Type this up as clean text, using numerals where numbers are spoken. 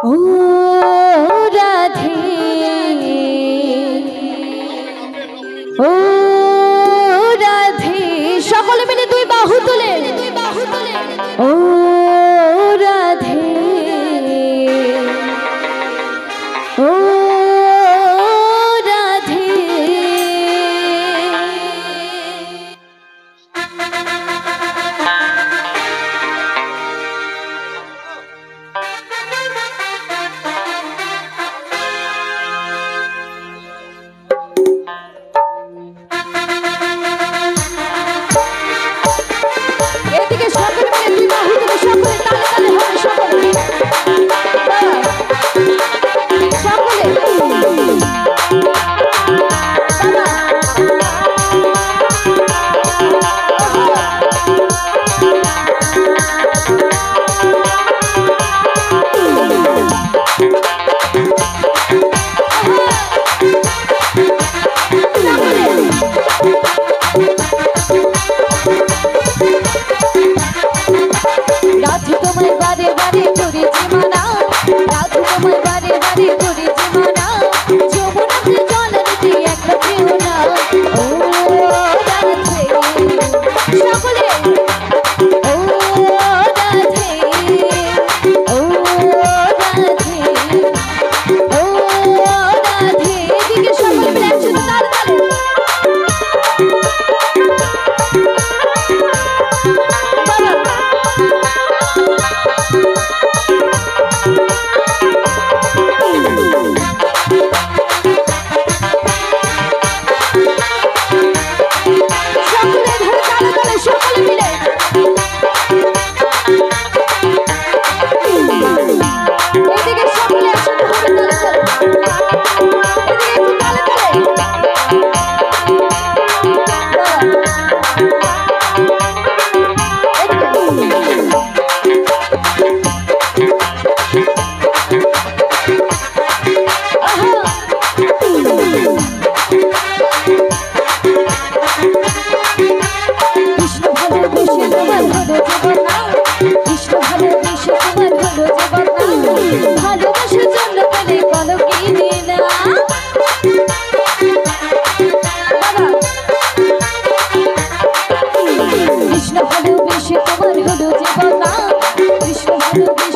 ও রাধে ও রাধে সকলে মিলে দুই বাহু তুলে ও রাধে ও রাধে এদিকে সকলে মিলে দুই বাহু তুলে সকলে তালে তালে হবে সকলে রাধু তোমায় বারে বারে করেছি মানা রাধু তোমায় বারে বারে করেছি মানা যমুনাতে জল দিতে একটা কেউ না ও রাধে সকলে ও রাধে ও রাধে ও রাধে এদিকে সকলে মিলে একসাথে তালে তালে ভালোবাসার জন্য পেলে বলো কি দিনা কৃষ্ণ ভালোবেসে তোমার হলো জীবন কৃষ্ণ ভালোবেসে